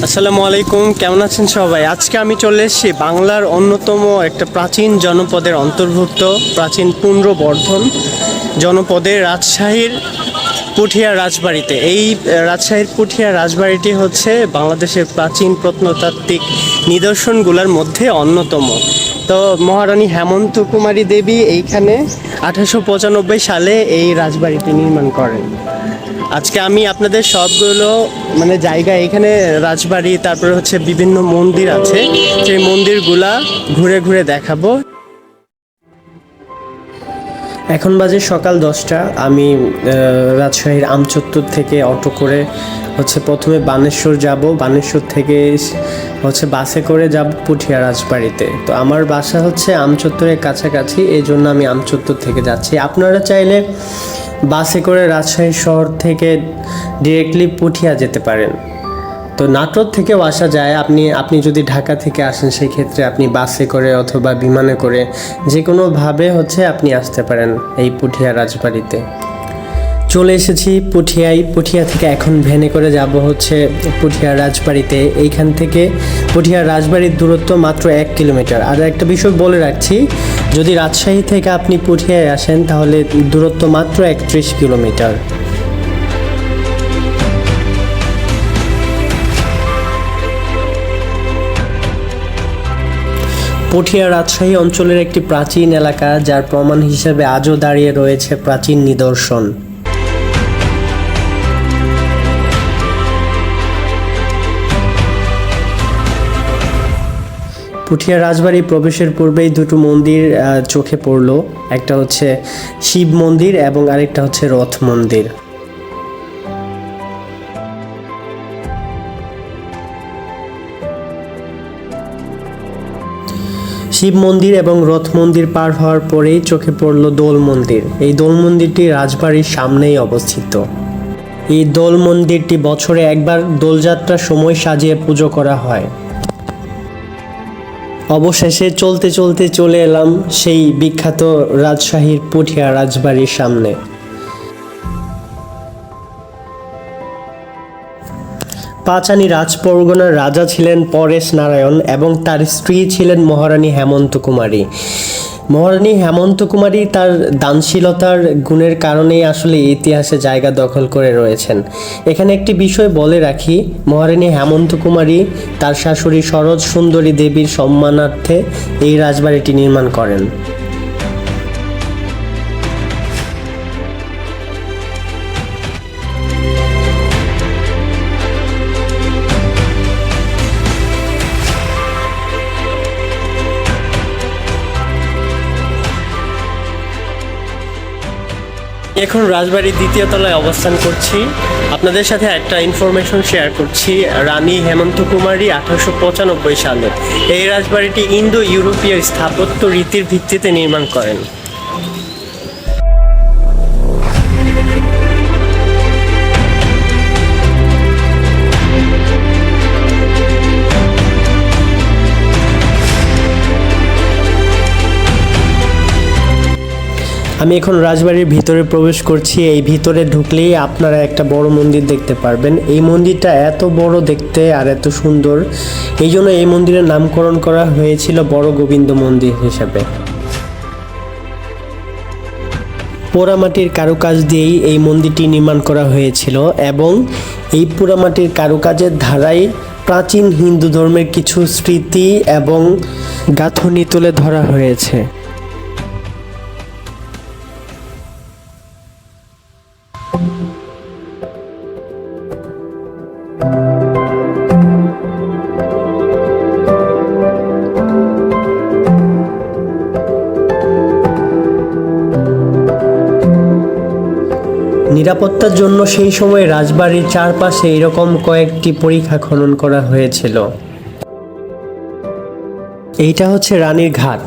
আসসালামু আলাইকুম, কেমন আছেন সবাই? আজকে আমি চলে এসেছি বাংলার অন্যতম একটা প্রাচীন জনপদের অন্তর্ভুক্ত প্রাচীন পুনর্বর্ধন জনপদের রাজশাহীর পুঠিয়া রাজবাড়িতে। এই রাজশাহীর পুঠিয়া রাজবাড়িটি হচ্ছে বাংলাদেশের প্রাচীন প্রত্নতাত্ত্বিক নিদর্শনগুলোর মধ্যে অন্যতম। তো মহারানী হেমন্ত কুমারী দেবী এইখানে 1895 সালে এই রাজবাড়িটি নির্মাণ করেন। আজকে আমি আপনাদের সবগুলো জায়গা, এখানে রাজবাড়ি, তারপরে হচ্ছে বিভিন্ন মন্দির আছে, সেই মন্দিরগুলা ঘুরে ঘুরে দেখাবো। এখন বাজে সকাল 10টা। আমি রাজশাহীর আমচত্বর থেকে অটো করে প্রথমে বানেশ্বর যাব, বানেশ্বর থেকে বাসে করে যাব পুঠিয়া রাজবাড়িতে। তো আমার বাসা আমচত্বরের কাছাকাছি, এই জন্য আমি আমচত্বর থেকে যাচ্ছি। আপনারা চাইলে বাসে করে রাজশাহী শহর থেকে ডিরেক্টলি পুঠিয়া যেতে পারেন। তো নাটোর থেকেও আসা যায়। আপনি যদি ঢাকা থেকে আসেন, সেই ক্ষেত্রে আপনি বাসে করে অথবা বিমানে করে যে কোনোভাবে আপনি আসতে পারেন এই পুঠিয়া রাজবাড়িতে। চলে এসেছি পুঠিয়ায়। পুঠিয়া থেকে এখন ভ্যানে করে যাব পুঠিয়া রাজবাড়িতে। এইখান থেকে পুঠিয়া রাজবাড়ির দূরত্ব মাত্র 1 কিলোমিটার। আর একটা বিষয় বলে রাখছি, যদি রাজশাহী থেকে আপনি পুঠিয়ায় আসেন তাহলে দূরত্ব মাত্র 31 কিলোমিটার। পুঠিয়া রাজশাহী অঞ্চলের একটি প্রাচীন এলাকা, যার প্রমাণ হিসেবে আজও দাঁড়িয়ে রয়েছে প্রাচীন নিদর্শন। পুঠিয়া রাজবাড়ি প্রবেশের পূর্বেই দুটো মন্দির চোখে পড়ল। একটা শিব মন্দির এবং আরেকটা রথ মন্দির। শিব মন্দির এবং রথ মন্দির পার হওয়ার পরেই চোখে পড়ল দোল মন্দির। এই দোল মন্দিরটি রাজবাড়ির সামনেই অবস্থিত। এই দোল মন্দিরটি বছরে একবার দোলযাত্রার সময় সাজিয়ে পুজো করা হয়। অবশেষে চলতে চলতে চলে এলাম সেই বিখ্যাত রাজশাহীর পুঠিয়া রাজবাড়ির সামনে। পাঁচানী রাজপরগনার রাজা ছিলেন পরেশ নারায়ণ এবং তার স্ত্রী ছিলেন মহারানী হেমন্ত কুমারী। মহারানী হেমন্ত কুমারী তার দানশীলতার গুণের কারণেই আসলে ইতিহাসে জায়গা দখল করে রয়েছেন। এখানে একটি বিষয় বলে রাখি, মহারানী হেমন্ত কুমারী তার শাশুড়ি সরোজ সুন্দরী দেবীর সম্মানার্থে এই রাজবাড়িটি নির্মাণ করেন। এখন রাজবাড়ির দ্বিতীয় তলায় অবস্থান করছি। আপনাদের সাথে একটা ইনফরমেশন শেয়ার করছি। রানী হেমন্ত কুমারী 1895 সালে এই রাজবাড়িটি ইন্দো ইউরোপীয় স্থাপত্য রীতির ভিত্তিতে নির্মাণ করেন। আমি এখন রাজবাড়ির ভিতরে প্রবেশ করছি। এই ভিতরে ঢুকলেই আপনারা একটা বড় মন্দির দেখতে পারবেন। এই মন্দিরটা এত বড় দেখতে আর এত সুন্দর, এই জন্য এই মন্দিরের নামকরণ করা হয়েছিল বড় গোবিন্দ মন্দির হিসেবে। পোড়ামাটির কারুকাজ দিয়েই এই মন্দিরটি নির্মাণ করা হয়েছিল এবং এই পোড়ামাটির কারুকাজের ধারায় প্রাচীন হিন্দু ধর্মের কিছু স্মৃতি এবং গাঁথনি তুলে ধরা হয়েছে। নিরাপত্তার জন্য সেই সময় রাজবাড়ির চারপাশে এরকম কয়েকটি পরিখা খনন করা হয়েছিল। এইটা রানীর ঘাট।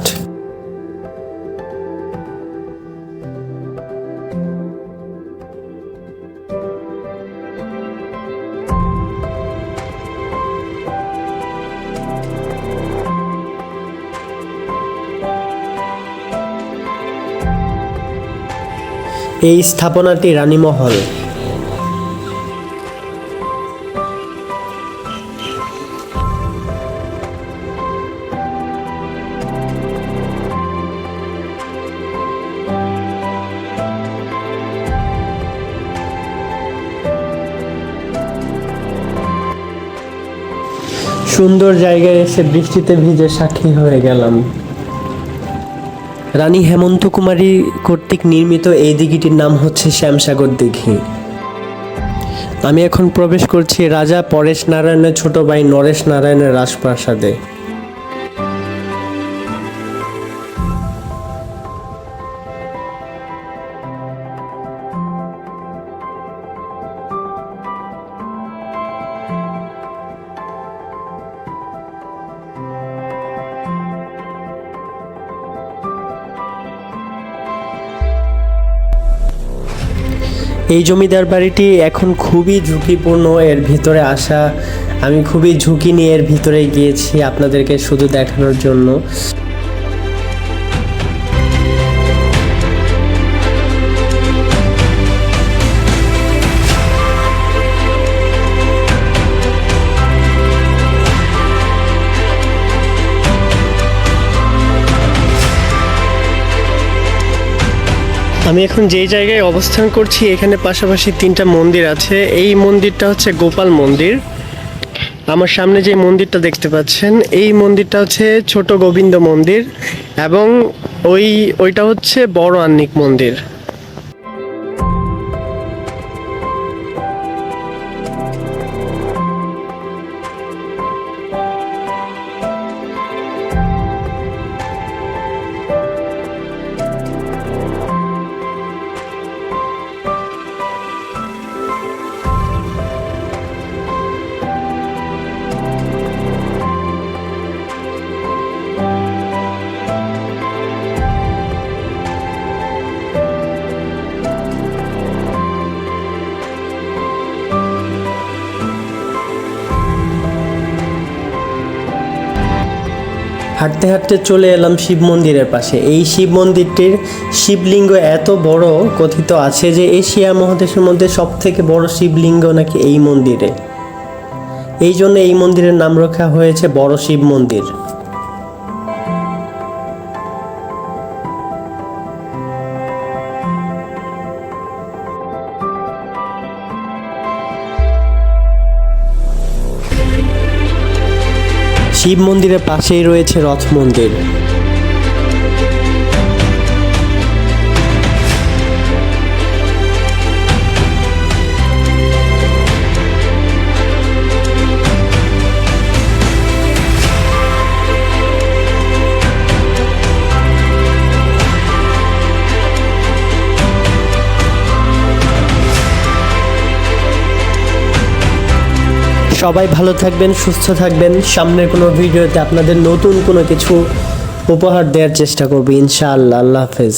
এই স্থাপনাটি রানীমহল। সুন্দর জায়গায় এসে বৃষ্টিতে ভিজে সাক্ষী হয়ে গেলাম। রানী হেমন্ত কুমারী কর্তৃক নির্মিত এই দিঘিটির নাম হচ্ছে শ্যামসাগর দিঘি। আমি এখন প্রবেশ করছি রাজা পরেশ নারায়ণের ছোট ভাই নরেশ নারায়ণের রাজপ্রাসাদে। এই জমিদার বাড়িটি এখন খুবই ঝুঁকিপূর্ণ, এর ভিতরে আসা আমি খুবই ঝুঁকি নিয়ে এর ভিতরে গিয়েছি আপনাদেরকে শুধু দেখানোর জন্য। আমি এখন যেই জায়গায় অবস্থান করছি এখানে পাশাপাশি 3টা মন্দির আছে। এই মন্দিরটা হচ্ছে গোপাল মন্দির। আমার সামনে যে মন্দিরটা দেখতে পাচ্ছেন এই মন্দিরটা হচ্ছে ছোট গোবিন্দ মন্দির এবং ওইটা হচ্ছে বড় আহ্নিক মন্দির। হাঁটতে হাঁটতে চলে এলাম শিব মন্দিরের পাশে। এই শিব মন্দিরটির শিবলিঙ্গ এত বড়, কথিত আছে যে এশিয়া মহাদেশের মধ্যে সবথেকে বড় শিবলিঙ্গ নাকি এই মন্দিরে। এই জন্য এই মন্দিরের নাম রাখা হয়েছে বড় শিব মন্দির। শিব মন্দিরের পাশেই রয়েছে রথ মন্দির। সবাই ভালো থাকবেন, সুস্থ থাকবেন। সামনের কোনো ভিডিওতে আপনাদের নতুন কোনো কিছু উপহার দেওয়ার চেষ্টা করব ইনশাআল্লাহ। আল্লাহ হাফেজ।